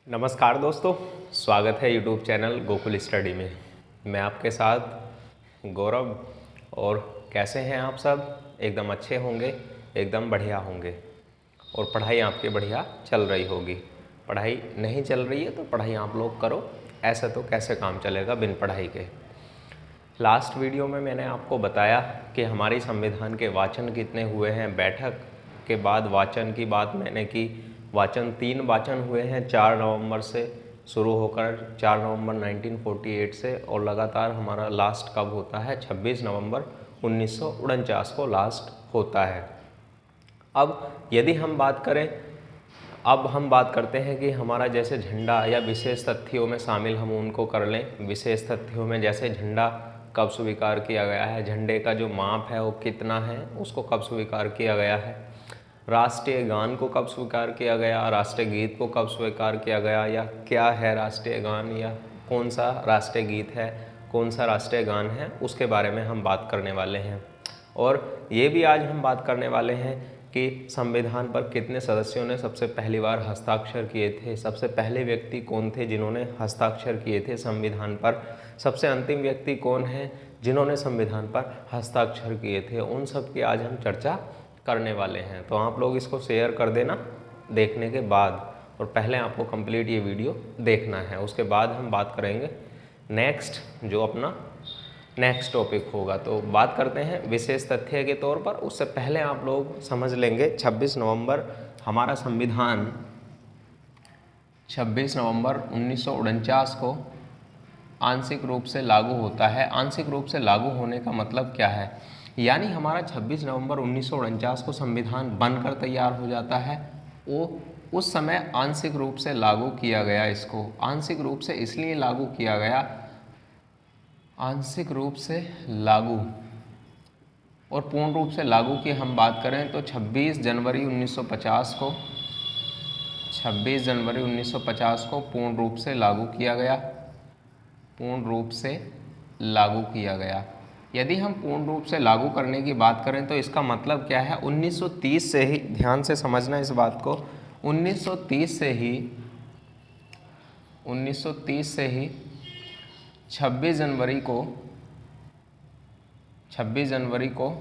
नमस्कार दोस्तों, स्वागत है यूट्यूब चैनल गोकुल स्टडी में। मैं आपके साथ गौरव। और कैसे हैं आप सब? एकदम अच्छे होंगे, एकदम बढ़िया होंगे। और पढ़ाई आपकी बढ़िया चल रही होगी। पढ़ाई नहीं चल रही है तो पढ़ाई आप लोग करो, ऐसा तो कैसे काम चलेगा बिन पढ़ाई के। लास्ट वीडियो में मैंने आपको बताया कि हमारी संविधान के वाचन कितने हुए हैं। बैठक के बाद वाचन की बात मैंने की। वाचन 3 वाचन हुए हैं 4 नवंबर से शुरू होकर 4 नवंबर 1948 से, और लगातार हमारा लास्ट कब होता है? 26 नवंबर 1949 को लास्ट होता है। अब यदि हम बात करें, अब हम बात करते हैं कि हमारा जैसे झंडा या विशेष तथ्यों में शामिल हम उनको कर लें। विशेष तथ्यों में जैसे झंडा कब स्वीकार किया गया है, झंडे का जो माप है वो कितना है, उसको कब स्वीकार किया गया है, राष्ट्रीय गान को कब स्वीकार किया गया, राष्ट्रीय गीत को कब स्वीकार किया गया, या क्या है राष्ट्रीय गान, या कौन सा राष्ट्रीय गीत है, कौन सा राष्ट्रीय गान है, उसके बारे में हम बात करने वाले हैं। और ये भी आज हम बात करने वाले हैं कि संविधान पर कितने सदस्यों ने सबसे पहली बार हस्ताक्षर किए थे, सबसे पहले व्यक्ति कौन थे जिन्होंने हस्ताक्षर किए थे संविधान पर, सबसे अंतिम व्यक्ति कौन है जिन्होंने संविधान पर हस्ताक्षर किए थे। उन सब की आज हम चर्चा करने वाले हैं। तो आप लोग इसको शेयर कर देना देखने के बाद, और पहले आपको कंप्लीट ये वीडियो देखना है। उसके बाद हम बात करेंगे नेक्स्ट, जो अपना नेक्स्ट टॉपिक होगा। तो बात करते हैं विशेष तथ्य के तौर पर। उससे पहले आप लोग समझ लेंगे 26 नवंबर हमारा संविधान 26 नवंबर 1949 को आंशिक रूप से लागू होता है। आंशिक रूप से लागू होने का मतलब क्या है? यानी हमारा 26 नवंबर 1949 को संविधान बनकर तैयार हो जाता है। वो उस समय आंशिक रूप से लागू किया गया। इसको आंशिक रूप से इसलिए लागू किया गया, आंशिक रूप से लागू और पूर्ण रूप से लागू की हम बात करें तो 26 जनवरी 1950 को 26 जनवरी 1950 को पूर्ण रूप से लागू किया गया। पूर्ण रूप से लागू किया गया। यदि हम पूर्ण रूप से लागू करने की बात करें तो इसका मतलब क्या है? 1930 से ही, ध्यान से समझना इस बात को, 1930 से ही 26 जनवरी को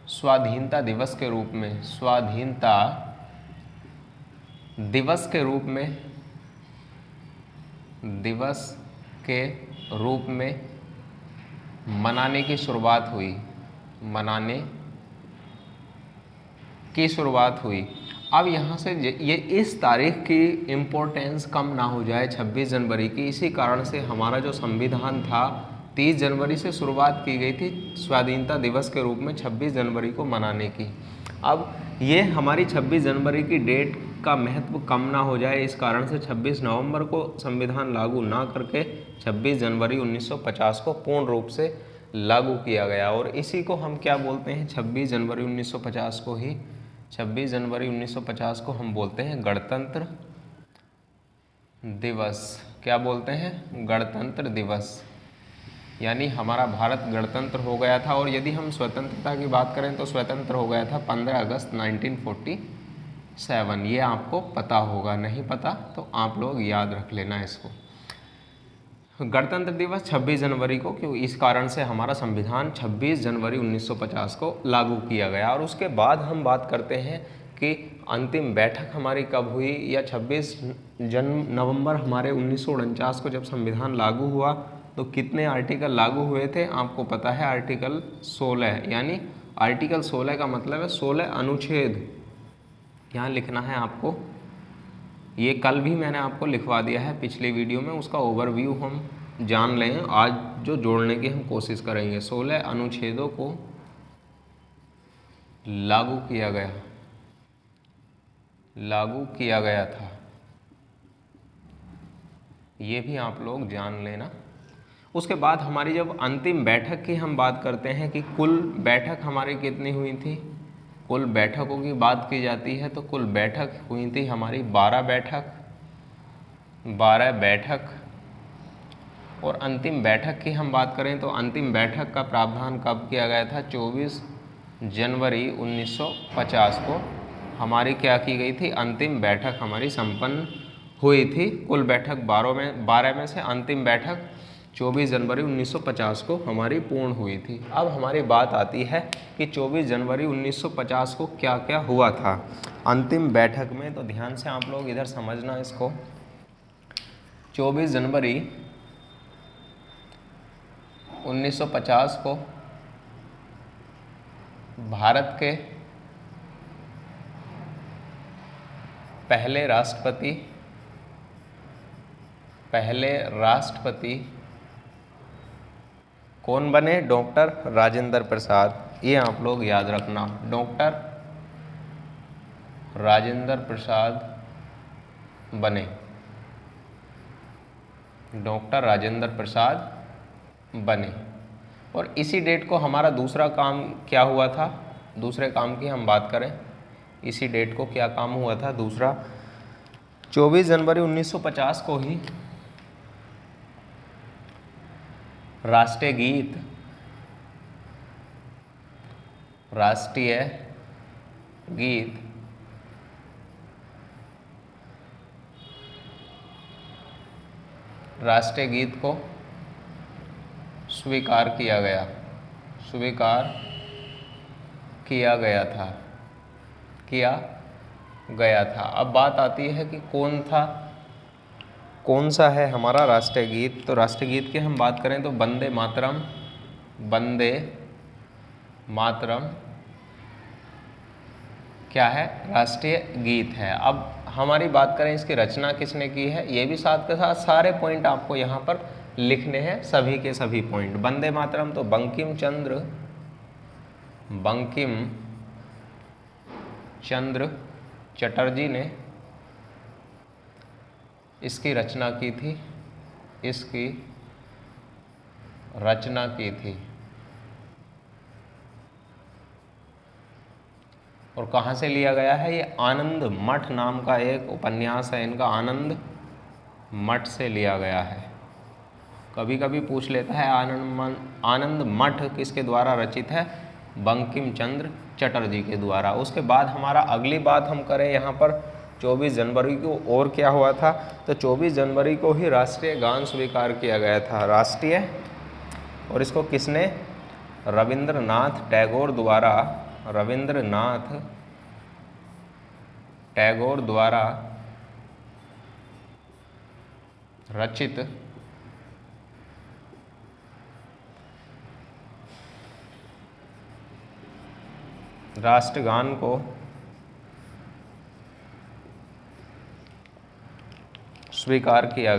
स्वाधीनता दिवस के रूप में, स्वाधीनता दिवस के रूप में मनाने की शुरुआत हुई। अब यहाँ से ये इस तारीख की इम्पोर्टेंस कम ना हो जाए 26 जनवरी की, इसी कारण से हमारा जो संविधान था 30 जनवरी से शुरुआत की गई थी स्वाधीनता दिवस के रूप में 26 जनवरी को मनाने की। अब ये हमारी 26 जनवरी की डेट का महत्व कम ना हो जाए, इस कारण से 26 नवंबर को संविधान लागू ना करके 26 जनवरी 1950 को पूर्ण रूप से लागू किया गया। और इसी को हम क्या बोलते हैं? 26 जनवरी 1950 को ही, 26 जनवरी 1950 को हम बोलते हैं गणतंत्र दिवस। क्या बोलते हैं? गणतंत्र दिवस। यानी हमारा भारत गणतंत्र हो गया था। और यदि हम स्वतंत्रता की बात करें तो स्वतंत्र हो गया था 15 अगस्त 1947। ये आपको पता होगा, नहीं पता तो आप लोग याद रख लेना इसको। गणतंत्र दिवस 26 जनवरी को, क्यों? इस कारण से हमारा संविधान 26 जनवरी 1950 को लागू किया गया। और उसके बाद हम बात करते हैं कि अंतिम बैठक हमारी कब हुई, या 26 नवंबर हमारे 1949 को जब संविधान लागू हुआ तो कितने आर्टिकल लागू हुए थे? आपको पता है, आर्टिकल 16। यानी आर्टिकल 16 का मतलब है 16 अनुच्छेद। यहाँ लिखना है आपको, ये कल भी मैंने आपको लिखवा दिया है पिछली वीडियो में, उसका ओवरव्यू हम जान लें। आज जो जोड़ने की हम कोशिश करेंगे, 16 अनुच्छेदों को लागू किया गया था, ये भी आप लोग जान लेना। उसके बाद हमारी जब अंतिम बैठक की हम बात करते हैं कि कुल बैठक हमारी कितनी हुई थी, कुल बैठकों की बात की जाती है तो कुल बैठक हुई थी हमारी 12 बैठक। और अंतिम बैठक की हम बात करें तो अंतिम बैठक का प्रावधान कब किया गया था? 24 जनवरी 1950 को हमारी क्या की गई थी? अंतिम बैठक हमारी संपन्न हुई थी। कुल बैठक 12 में से अंतिम बैठक 24 जनवरी 1950 को हमारी पूर्ण हुई थी। अब हमारी बात आती है कि 24 जनवरी 1950 को क्या क्या हुआ था अंतिम बैठक में। तो ध्यान से आप लोग इधर समझना इसको। 24 जनवरी 1950 को भारत के पहले राष्ट्रपति कौन बने? डॉक्टर राजेंद्र प्रसाद। ये आप लोग याद रखना, डॉक्टर राजेंद्र प्रसाद बने। डॉक्टर राजेंद्र प्रसाद बने। और इसी डेट को हमारा दूसरा काम क्या हुआ था? दूसरे काम की हम बात करें, इसी डेट को क्या काम हुआ था दूसरा? 24 जनवरी 1950 को ही राष्ट्रीय गीत को स्वीकार किया गया था। अब बात आती है कि कौन सा है हमारा राष्ट्रीय गीत। तो राष्ट्रीय गीत की हम बात करें तो वंदे मातरम क्या है? राष्ट्रीय गीत है। अब हमारी बात करें इसकी रचना किसने की है, ये भी साथ के साथ सारे पॉइंट आपको यहाँ पर लिखने हैं, सभी के सभी पॉइंट। वंदे मातरम तो बंकिम चंद्र चटर्जी ने इसकी रचना की थी। और कहाँ से लिया गया है? ये आनंद मठ नाम का एक उपन्यास है इनका, आनंद मठ से लिया गया है। कभी कभी पूछ लेता है आनंद मठ किसके द्वारा रचित है? बंकिम चंद्र चटर्जी के द्वारा। उसके बाद हमारा अगली बात हम करें यहाँ पर 24 जनवरी को और क्या हुआ था? तो 24 जनवरी को ही राष्ट्रीय गान स्वीकार किया गया था, राष्ट्रीय। और इसको किसने? रविंद्रनाथ टैगोर द्वारा रचित राष्ट्रगान को स्वीकार किया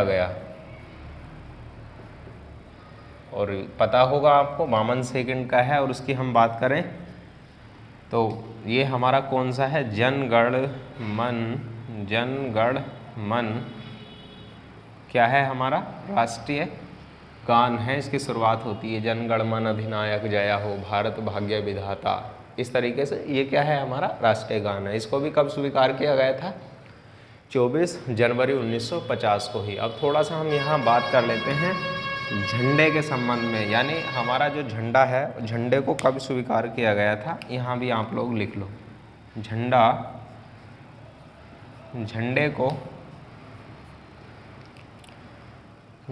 गया। और पता होगा आपको वामन सेकंड का है। और उसकी हम बात करें तो ये हमारा कौन सा है? जन गण मन क्या है हमारा? राष्ट्रीय गान है। इसकी शुरुआत होती है जन गण मन अधिनायक जया हो भारत भाग्य विधाता। इस तरीके से ये क्या है? हमारा राष्ट्रीय गान है। इसको भी कब स्वीकार किया गया था? 24 जनवरी 1950 को ही। अब थोड़ा सा हम यहाँ बात कर लेते हैं झंडे के संबंध में, यानी हमारा जो झंडा है, झंडे को कब स्वीकार किया गया था, यहाँ भी आप लोग लिख लो।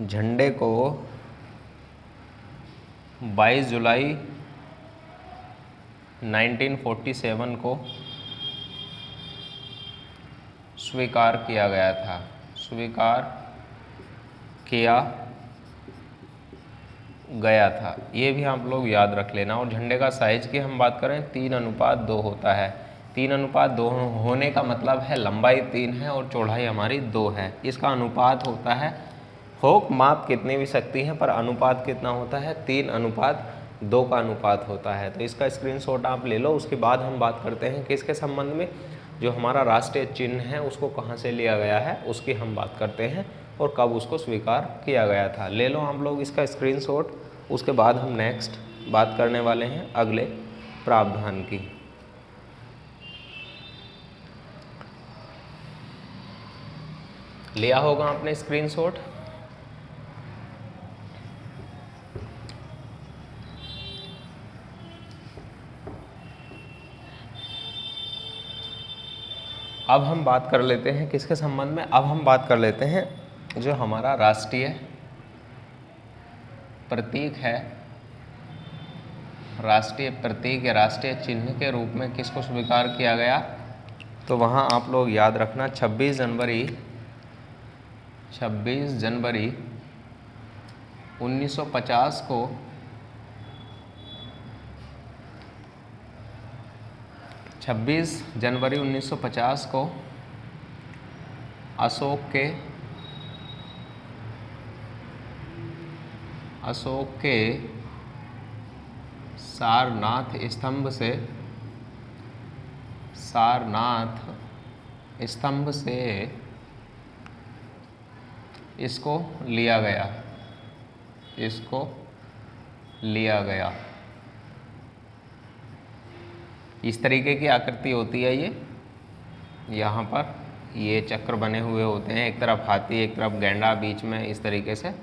झंडे को 22 जुलाई 1947 को स्वीकार किया गया था। ये भी आप लोग याद रख लेना। और झंडे का साइज की हम बात करें 3:2 होता है। 3:2 होने का मतलब है लंबाई 3 है और चौड़ाई हमारी 2 है। इसका अनुपात होता है, होक माप कितनी भी सकती हैं पर अनुपात कितना होता है? 3:2 का अनुपात होता है। तो इसका स्क्रीनशॉट आप ले लो। उसके बाद हम बात करते हैं किसके संबंध में? जो हमारा राष्ट्रीय चिन्ह है उसको कहाँ से लिया गया है उसकी हम बात करते हैं और कब उसको स्वीकार किया गया था। ले लो आप लोग इसका स्क्रीनशॉट। उसके बाद हम नेक्स्ट बात करने वाले हैं अगले प्रावधान की। लिया होगा आपने स्क्रीनशॉट। अब हम बात कर लेते हैं किसके संबंध में, अब हम बात कर लेते हैं जो हमारा राष्ट्रीय प्रतीक है, राष्ट्रीय प्रतीक या राष्ट्रीय चिन्ह के रूप में किसको स्वीकार किया गया। तो वहाँ आप लोग याद रखना 26 जनवरी 1950 को 26 जनवरी 1950 को अशोक के सारनाथ स्तंभ से इसको लिया गया। इस तरीके की आकृति होती है ये, यहाँ पर ये चक्र बने हुए होते हैं, एक तरफ हाथी एक तरफ गैंडा, बीच में इस तरीके से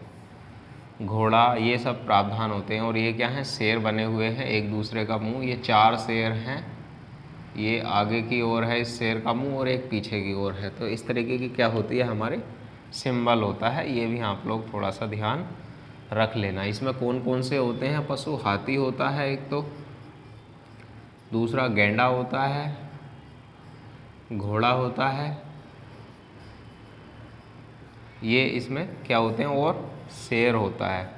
घोड़ा, ये सब प्रावधान होते हैं। और ये क्या है, शेर बने हुए हैं, एक दूसरे का मुंह, ये 4 शेर हैं, ये आगे की ओर है इस शेर का मुंह और एक पीछे की ओर है। तो इस तरीके की क्या होती है, हमारे सिंबल होता है। ये भी आप लोग थोड़ा सा ध्यान रख लेना। इसमें कौन कौन से होते हैं पशु, हाथी होता है एक, तो दूसरा गैंडा होता है, घोड़ा होता है, ये इसमें क्या होते हैं, और शेर होता है।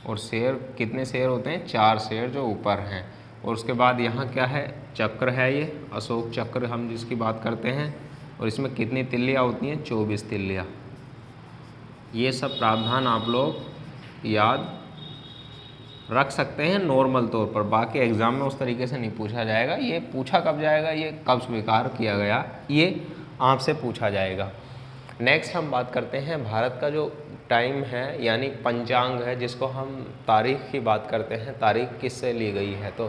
और शेर कितने शेर होते हैं, 4 शेर जो ऊपर हैं। और उसके बाद यहाँ क्या है, चक्र है, ये अशोक चक्र हम जिसकी बात करते हैं। और इसमें कितनी तिल्लियाँ होती हैं, 24 तिल्लियाँ। ये सब प्रावधान आप लोग याद रख सकते हैं नॉर्मल तौर पर, बाकी एग्ज़ाम में उस तरीके से नहीं पूछा जाएगा। ये पूछा कब जाएगा, ये कब स्वीकार किया गया, ये आपसे पूछा जाएगा। नेक्स्ट हम बात करते हैं भारत का जो टाइम है यानी पंचांग है, जिसको हम तारीख की बात करते हैं, तारीख किससे ली गई है। तो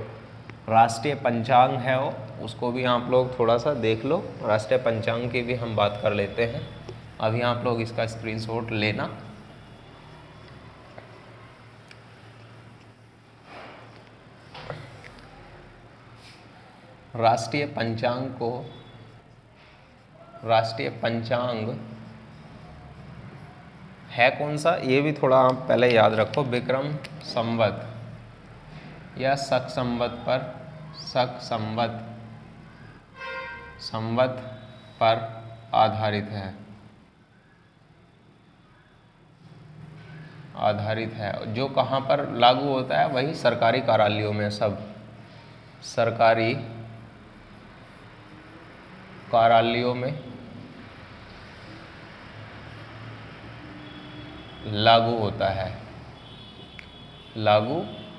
राष्ट्रीय पंचांग है वो, उसको भी आप लोग थोड़ा सा देख लो। राष्ट्रीय पंचांग की भी हम बात कर लेते हैं। अभी आप लोग इसका स्क्रीनशॉट लेना। राष्ट्रीय पंचांग है कौन सा, ये भी थोड़ा आप पहले याद रखो। विक्रम संवत या शक संवत पर आधारित है। जो कहाँ पर लागू होता है, वही सरकारी कार्यालयों में, सब सरकारी कार्यालयों में लागू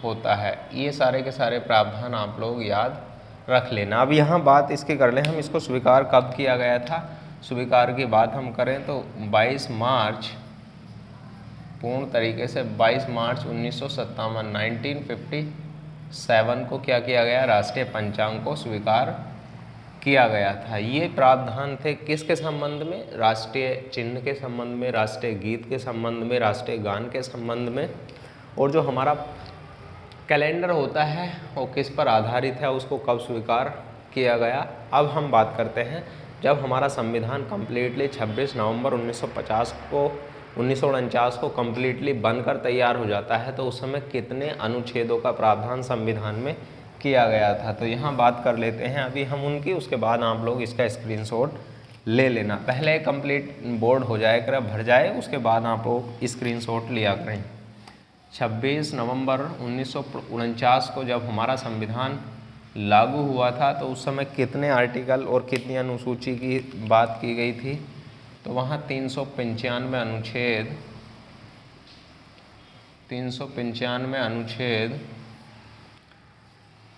होता है। ये सारे के सारे प्रावधान आप लोग याद रख लेना। अब यहाँ बात इसकी कर लें, हम इसको स्वीकार कब किया गया था। स्वीकार की बात हम करें तो 22 मार्च, पूर्ण तरीके से 22 मार्च 1957 को क्या किया गया, राष्ट्रीय पंचांग को स्वीकार किया गया था। ये प्रावधान थे किसके संबंध में, राष्ट्रीय चिन्ह के संबंध में, राष्ट्रीय गीत के संबंध में, राष्ट्रीय गान के संबंध में। और जो हमारा कैलेंडर होता है वो किस पर आधारित है, उसको कब स्वीकार किया गया। अब हम बात करते हैं जब हमारा संविधान कम्प्लीटली 26 नवंबर 1949 को कम्प्लीटली बनकर तैयार हो जाता है, तो उस समय कितने अनुच्छेदों का प्रावधान संविधान में किया गया था। तो यहाँ बात कर लेते हैं अभी हम उनकी, उसके बाद आप लोग इसका स्क्रीनशॉट ले लेना। पहले कंप्लीट बोर्ड हो जाए कर भर जाए, उसके बाद आप लोग स्क्रीनशॉट लिया करें। 26 नवंबर 1949 को जब हमारा संविधान लागू हुआ था, तो उस समय कितने आर्टिकल और कितनी अनुसूची की बात की गई थी। तो वहाँ 395 अनुच्छेद,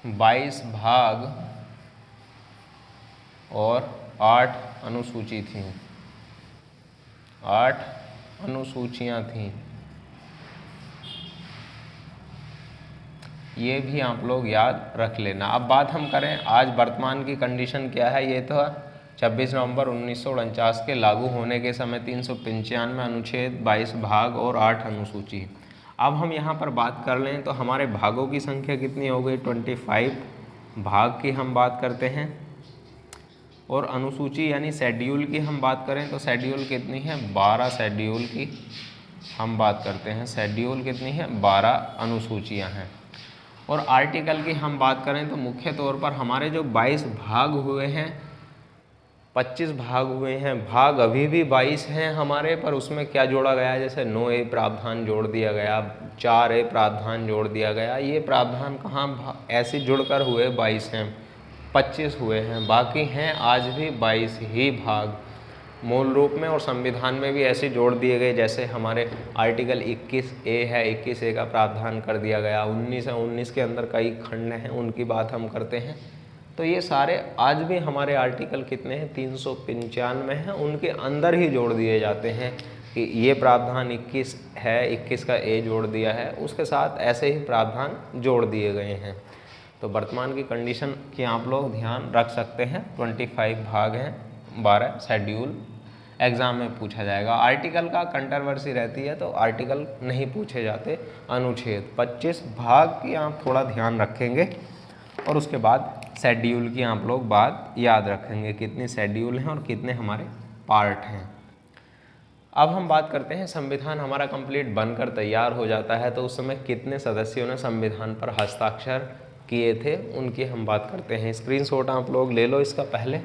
22 भाग और 8 अनुसूची थीं, 8 अनुसूचियाँ थीं। ये भी आप लोग याद रख लेना। अब बात हम करें आज वर्तमान की कंडीशन क्या है। ये तो 26 नवंबर 1949 के लागू होने के समय 395 अनुच्छेद, 22 भाग और 8 अनुसूची। अब हम यहाँ पर बात कर लें तो हमारे भागों की संख्या कितनी हो गई, 25 भाग की हम बात करते हैं। और अनुसूची यानी शेड्यूल की हम बात करें तो शेड्यूल कितनी है, 12 शेड्यूल की हम बात करते हैं। शेड्यूल कितनी है, 12 अनुसूचियां हैं। और आर्टिकल की हम बात करें तो मुख्य तौर पर हमारे जो 22 भाग हुए हैं, 25 भाग हुए हैं, भाग अभी भी 22 हैं हमारे, पर उसमें क्या जोड़ा गया है, जैसे 9A प्रावधान जोड़ दिया गया, 4A प्रावधान जोड़ दिया गया। ये प्रावधान कहाँ ऐसे जुड़कर हुए 22 हैं, 25 हुए हैं, बाकी हैं आज भी 22 ही भाग मूल रूप में। और संविधान में भी ऐसे जोड़ दिए गए, जैसे हमारे आर्टिकल 21A है, 21A का प्रावधान कर दिया गया। 19 है, 19 के अंदर कई खंड हैं, उनकी बात हम करते हैं। तो ये सारे आज भी हमारे आर्टिकल कितने हैं, 395 हैं, उनके अंदर ही जोड़ दिए जाते हैं कि ये प्रावधान 21 है, 21 का A जोड़ दिया है, उसके साथ ऐसे ही प्रावधान जोड़ दिए गए हैं। तो वर्तमान की कंडीशन की आप लोग ध्यान रख सकते हैं। 25 भाग हैं, 12 शेड्यूल एग्ज़ाम में पूछा जाएगा। आर्टिकल का कंट्रोवर्सी रहती है तो आर्टिकल नहीं पूछे जाते, अनुच्छेद। 25 भाग की आप थोड़ा ध्यान रखेंगे और उसके बाद शेड्यूल की आप लोग बात याद रखेंगे, कितने शेड्यूल हैं और कितने हमारे पार्ट हैं। अब हम बात करते हैं, संविधान हमारा कंप्लीट बनकर तैयार हो जाता है तो उस समय कितने सदस्यों ने संविधान पर हस्ताक्षर किए थे, उनकी हम बात करते हैं। स्क्रीनशॉट आप लोग ले लो इसका पहले।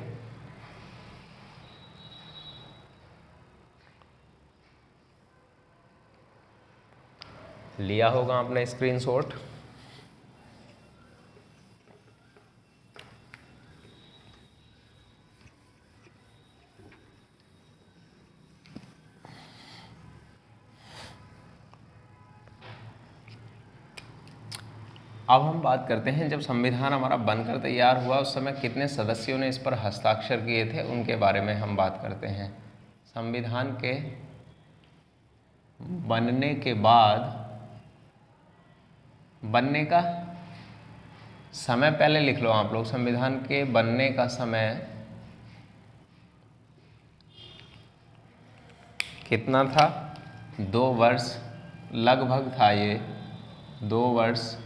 लिया होगा आपने स्क्रीनशॉट। अब हम बात करते हैं, जब संविधान हमारा बनकर तैयार हुआ उस समय कितने सदस्यों ने इस पर हस्ताक्षर किए थे, उनके बारे में हम बात करते हैं। संविधान के बनने के बाद, बनने का समय पहले लिख लो आप लोग, संविधान के बनने का समय कितना था, 2 वर्ष लगभग था। ये 2 वर्ष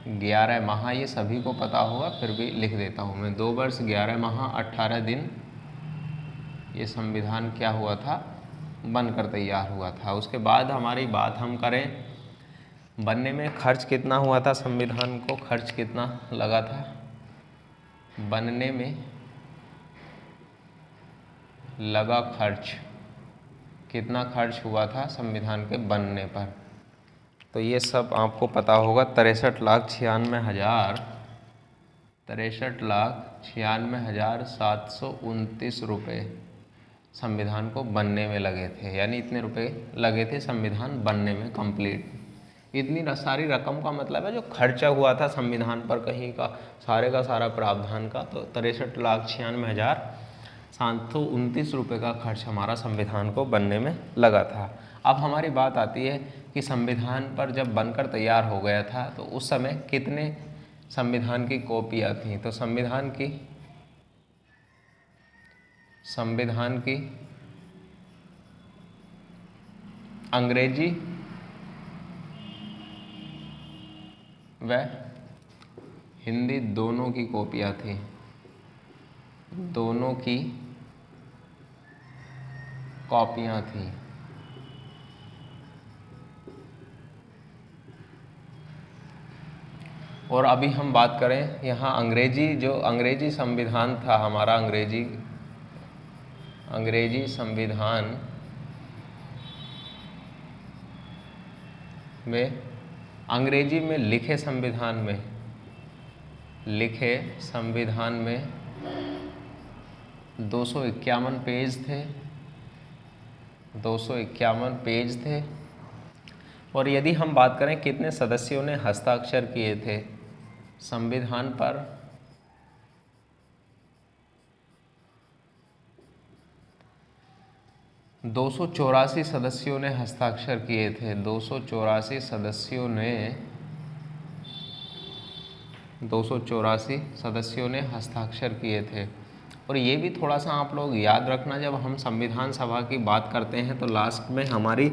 11 माह, ये सभी को पता होगा, फिर भी लिख देता हूँ मैं। 2 वर्ष 11 माह 18 दिन ये संविधान क्या हुआ था, बनकर तैयार हुआ था। उसके बाद हमारी बात हम करें, बनने में खर्च कितना हुआ था, संविधान को खर्च कितना लगा था, बनने में लगा खर्च, कितना खर्च हुआ था संविधान के बनने पर, तो ये सब आपको पता होगा। 63,96,729 रुपये संविधान को बनने में लगे थे, यानी इतने रुपए लगे थे संविधान बनने में कंप्लीट। इतनी सारी रकम का मतलब है जो खर्चा हुआ था संविधान पर कहीं का सारा प्रावधान का, तो 63,96,729 रुपये का खर्च हमारा संविधान को बनने में लगा था। अब हमारी बात आती है कि संविधान पर जब बनकर तैयार हो गया था तो उस समय कितने संविधान की कॉपियाँ थीं, तो संविधान की अंग्रेजी व हिंदी दोनों की कॉपियाँ थी, दोनों की कॉपियाँ थी। और अभी हम बात करें यहाँ अंग्रेजी, जो अंग्रेजी संविधान था हमारा, अंग्रेजी संविधान में, अंग्रेजी में लिखे संविधान में 251 पेज थे, 251 पेज थे। और यदि हम बात करें कितने सदस्यों ने हस्ताक्षर किए थे संविधान पर, दो 284 सदस्यों ने हस्ताक्षर किए थे, 284 सदस्यों ने हस्ताक्षर किए थे। और ये भी थोड़ा सा आप लोग याद रखना, जब हम संविधान सभा की बात करते हैं तो लास्ट में हमारी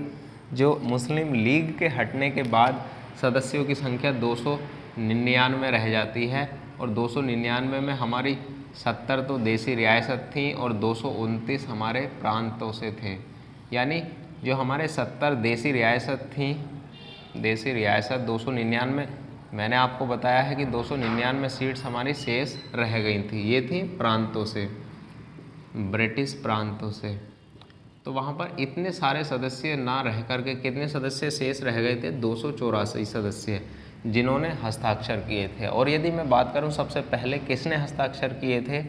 जो मुस्लिम लीग के हटने के बाद सदस्यों की संख्या 299 रह जाती है, और 299 में हमारी 70 तो देसी रियासत थी और 229 हमारे प्रांतों से थे। यानी जो हमारे 70 देसी रियासत थी, देसी रियासत 299, मैंने आपको बताया है कि 299 सीट्स हमारी शेष रह गई थी, ये थी प्रांतों से, ब्रिटिश प्रांतों से। तो वहाँ पर इतने सारे सदस्य ना रह करके कितने सदस्य शेष रह गए थे? 284 सदस्य जिन्होंने हस्ताक्षर किए थे। और यदि मैं बात करूं सबसे पहले किसने हस्ताक्षर किए थे,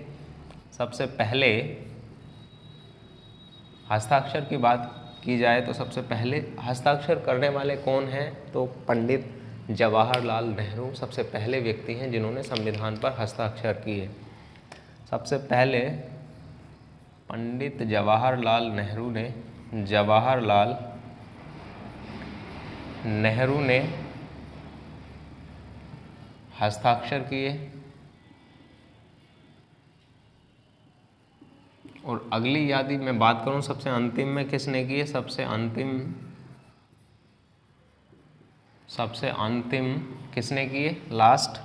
सबसे पहले हस्ताक्षर की बात की जाए तो सबसे पहले हस्ताक्षर करने वाले कौन हैं? तो पंडित जवाहरलाल नेहरू सबसे पहले व्यक्ति हैं जिन्होंने संविधान पर हस्ताक्षर किए। सबसे पहले पंडित जवाहरलाल नेहरू ने हस्ताक्षर किए। और अगली यदि मैं बात करूं सबसे अंतिम में किसने किए, सबसे अंतिम किसने किए लास्ट,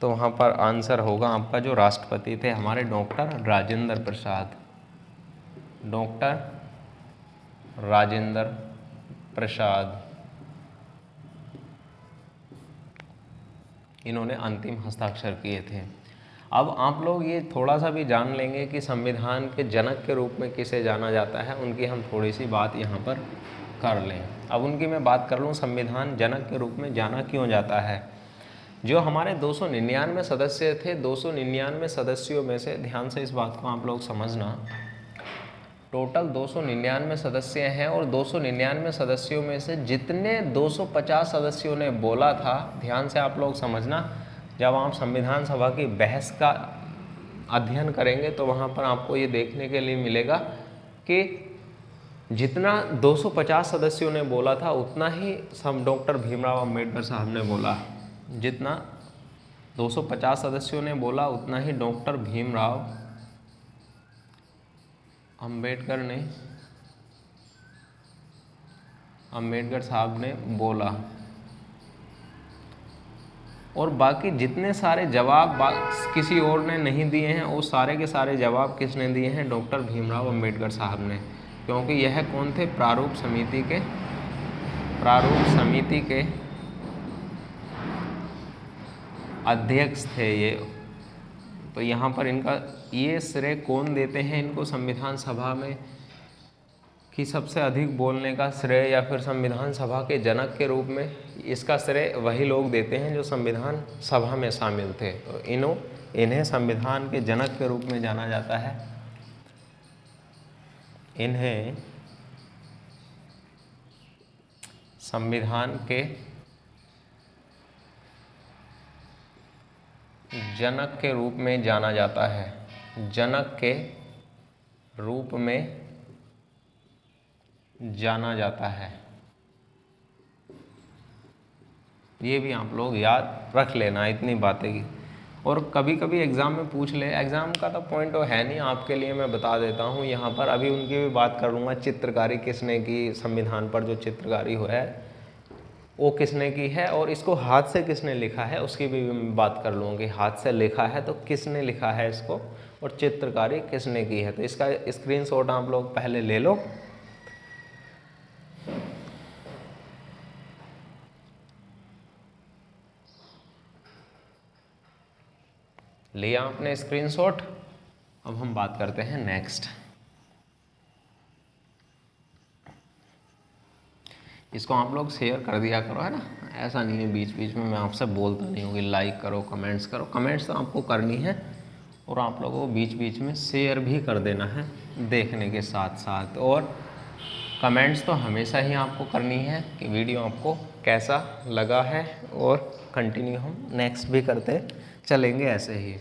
तो वहाँ पर आंसर होगा आपका जो राष्ट्रपति थे हमारे डॉक्टर राजेंद्र प्रसाद। इन्होंने अंतिम हस्ताक्षर किए थे। अब आप लोग ये थोड़ा सा भी जान लेंगे कि संविधान के जनक के रूप में किसे जाना जाता है, उनकी हम थोड़ी सी बात यहाँ पर कर लें। अब उनकी मैं बात कर लूँ, संविधान जनक के रूप में जाना क्यों जाता है। जो हमारे 299 सदस्य थे, 299 सदस्यों में से, ध्यान से इस बात को आप लोग समझना, टोटल 299 सदस्य हैं और 299 सदस्यों में से जितने 250 सदस्यों ने बोला था, ध्यान से आप लोग समझना, जब आप संविधान सभा की बहस का अध्ययन करेंगे तो वहाँ पर आपको ये देखने के लिए मिलेगा कि जितना 250 सदस्यों ने बोला था उतना ही सब डॉक्टर भीमराव अंबेडकर साहब ने बोला। जितना 250 सदस्यों ने बोला उतना ही डॉक्टर भीमराव अंबेडकर साहब ने बोला। और बाकी जितने सारे जवाब किसी और ने नहीं दिए हैं, वो सारे के सारे जवाब किसने दिए हैं? डॉक्टर भीमराव अंबेडकर साहब ने, क्योंकि यह कौन थे? प्रारूप समिति के अध्यक्ष थे ये। तो यहाँ पर इनका ये श्रेय कौन देते हैं इनको संविधान सभा में कि सबसे अधिक बोलने का श्रेय, या फिर संविधान सभा के जनक के रूप में इसका श्रेय वही लोग देते हैं जो संविधान सभा में शामिल थे। तो इन्हें संविधान के जनक के रूप में जाना जाता है। इन्हें संविधान के जनक के रूप में जाना जाता है। जनक के रूप में जाना जाता है। ये भी आप लोग याद रख लेना, इतनी बातें की। और कभी कभी एग्ज़ाम में पूछ ले, एग्ज़ाम का तो पॉइंट तो है नहीं, आपके लिए मैं बता देता हूँ यहाँ पर। अभी उनकी भी बात करूँगा, चित्रकारी किसने की, संविधान पर जो चित्रकारी हुआ है वो किसने की है, और इसको हाथ से किसने लिखा है उसकी भी मैं बात कर लूँगी। हाथ से लिखा है तो किसने लिखा है इसको, और चित्रकारी किसने की है। तो इसका स्क्रीनशॉट आप लोग पहले ले लो। लिया आपने स्क्रीनशॉट। अब हम बात करते हैं नेक्स्ट। इसको आप लोग शेयर कर दिया करो, है ना। ऐसा नहीं है बीच बीच में मैं आपसे बोलता नहीं हूँ कि लाइक करो, कमेंट्स करो। कमेंट्स तो आपको करनी है और आप लोगों को बीच बीच में शेयर भी कर देना है देखने के साथ साथ। और कमेंट्स तो हमेशा ही आपको करनी है कि वीडियो आपको कैसा लगा है, और कंटिन्यू हम नेक्स्ट भी करते चलेंगे ऐसे ही।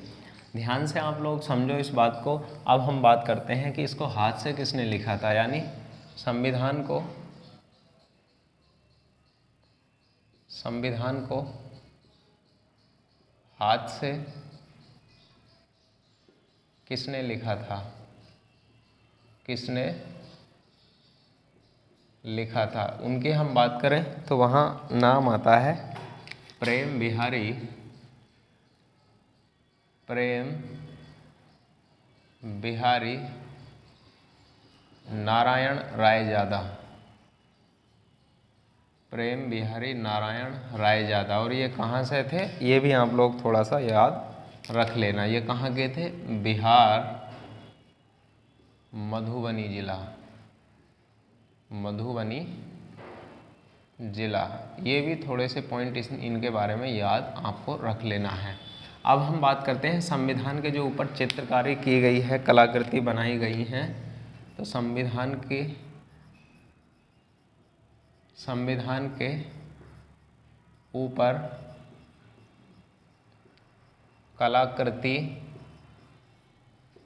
ध्यान से आप लोग समझो इस बात को। अब हम बात करते हैं कि इसको हाथ से किसने लिखा था, यानी संविधान को हाथ से किसने लिखा था, किसने लिखा था। उनकी हम बात करें तो वहाँ नाम आता है प्रेम बिहारी नारायण रायजादा, प्रेम बिहारी नारायण रायजादा। और ये कहाँ से थे, ये भी आप लोग थोड़ा सा याद रख लेना। ये कहाँ के थे, बिहार मधुबनी जिला, मधुबनी जिला। ये भी थोड़े से पॉइंट इनके बारे में याद आपको रख लेना है। अब हम बात करते हैं संविधान के जो ऊपर चित्रकारी की गई है, कलाकृति बनाई गई हैं। तो संविधान के ऊपर कलाकृति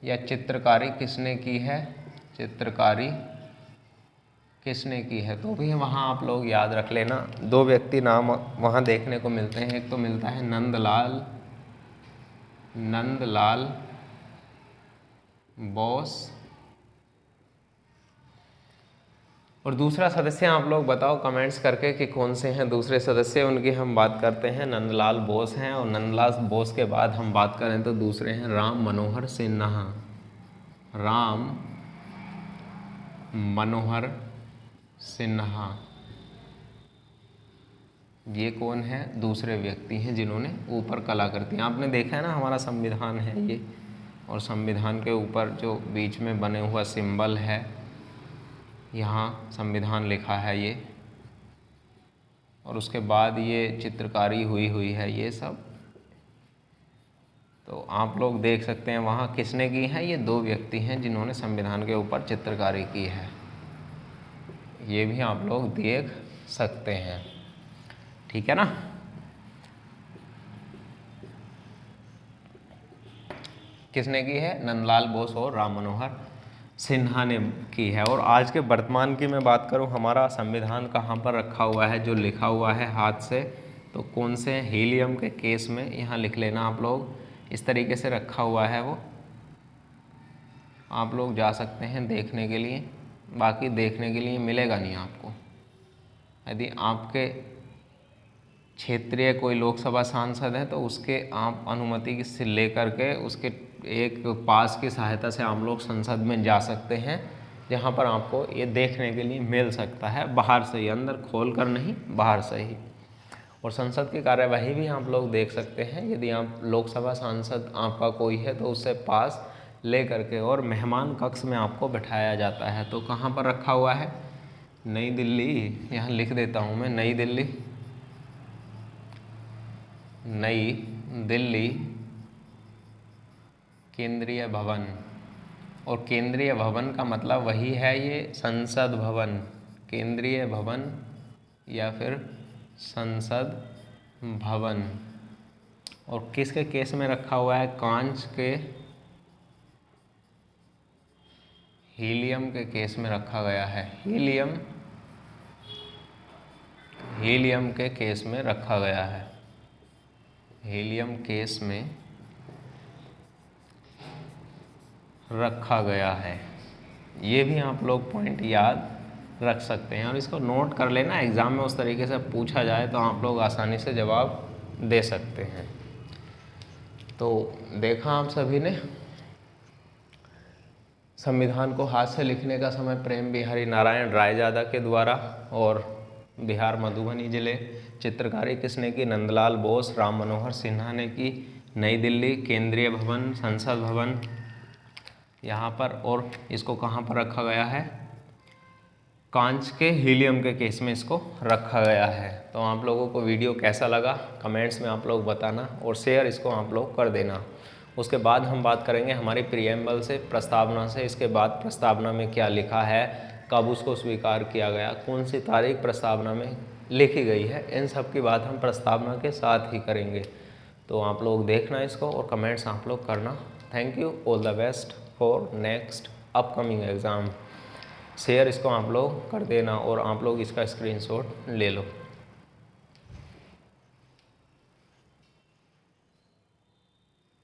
या चित्रकारी किसने की है, चित्रकारी किसने की है, तो भी वहाँ आप लोग याद रख लेना। दो व्यक्ति नाम वहाँ देखने को मिलते हैं। एक तो मिलता है नंदलाल बोस, और दूसरा सदस्य आप लोग बताओ कमेंट्स करके कि कौन से हैं दूसरे सदस्य। उनकी हम बात करते हैं, नंदलाल बोस हैं। और नंदलाल बोस के बाद हम बात करें तो दूसरे हैं राम मनोहर सिन्हा, राम मनोहर सिन्हा। ये कौन है, दूसरे व्यक्ति हैं जिन्होंने ऊपर कलाकृति, आपने देखा है ना हमारा संविधान है ये, और संविधान के ऊपर जो बीच में बने हुआ सिंबल है, यहाँ संविधान लिखा है ये, और उसके बाद ये चित्रकारी हुई है ये सब। तो आप लोग देख सकते हैं वहाँ किसने की है, ये दो व्यक्ति हैं जिन्होंने संविधान के ऊपर चित्रकारी की है। ये भी आप लोग देख सकते हैं, ठीक है ना। किसने की है, नंदलाल बोस और राम मनोहर सिन्हा ने की है। और आज के वर्तमान की मैं बात करूं, हमारा संविधान कहाँ पर रखा हुआ है, जो लिखा हुआ है हाथ से, तो कौन से हीलियम के केस में, यहाँ लिख लेना आप लोग। इस तरीके से रखा हुआ है वो, आप लोग जा सकते हैं देखने के लिए। बाकी देखने के लिए मिलेगा नहीं आपको। यदि आपके क्षेत्रीय कोई लोकसभा सांसद है तो उसके आप अनुमति से लेकर के उसके एक पास की सहायता से आप लोग संसद में जा सकते हैं, जहाँ पर आपको ये देखने के लिए मिल सकता है, बाहर से ही, अंदर खोल कर नहीं, बाहर से ही। और संसद की कार्यवाही भी आप लोग देख सकते हैं। यदि आप लोकसभा सांसद आपका कोई है तो उससे पास ले करके, और मेहमान कक्ष में आपको बिठाया जाता है। तो कहाँ पर रखा हुआ है, नई दिल्ली, यहाँ लिख देता हूँ मैं, नई दिल्ली केंद्रीय भवन। और केंद्रीय भवन का मतलब वही है ये संसद भवन, केंद्रीय भवन या फिर संसद भवन। और किसके केस में रखा हुआ है, कांच के हीलियम के केस में रखा गया है, हीलियम के केस में रखा गया है, हीलियम केस में रखा गया है। ये भी आप लोग पॉइंट याद रख सकते हैं और इसको नोट कर लेना, एग्ज़ाम में उस तरीके से पूछा जाए तो आप लोग आसानी से जवाब दे सकते हैं। तो देखा आप सभी ने, संविधान को हाथ से लिखने का समय प्रेम बिहारी नारायण रायजादा के द्वारा, और बिहार मधुबनी जिले चित्रकारी किसने की, नंदलाल बोस, राम मनोहर सिन्हा ने की। नई दिल्ली केंद्रीय भवन, संसद भवन यहाँ पर, और इसको कहाँ पर रखा गया है, कांच के हीलियम के केस में इसको रखा गया है। तो आप लोगों को वीडियो कैसा लगा कमेंट्स में आप लोग बताना, और शेयर इसको आप लोग कर देना। उसके बाद हम बात करेंगे हमारी प्रीएम्बल से, प्रस्तावना से। इसके बाद प्रस्तावना में क्या लिखा है, कब उसको स्वीकार किया गया, कौन सी तारीख प्रस्तावना में लिखी गई है, इन सब की बात हम प्रस्तावना के साथ ही करेंगे। तो आप लोग देखना इसको और कमेंट्स आप लोग करना। Thank you, all the best for next upcoming exam. Share इसको आप लोग कर देना और आप लोग इसका स्क्रीनशॉट ले लो।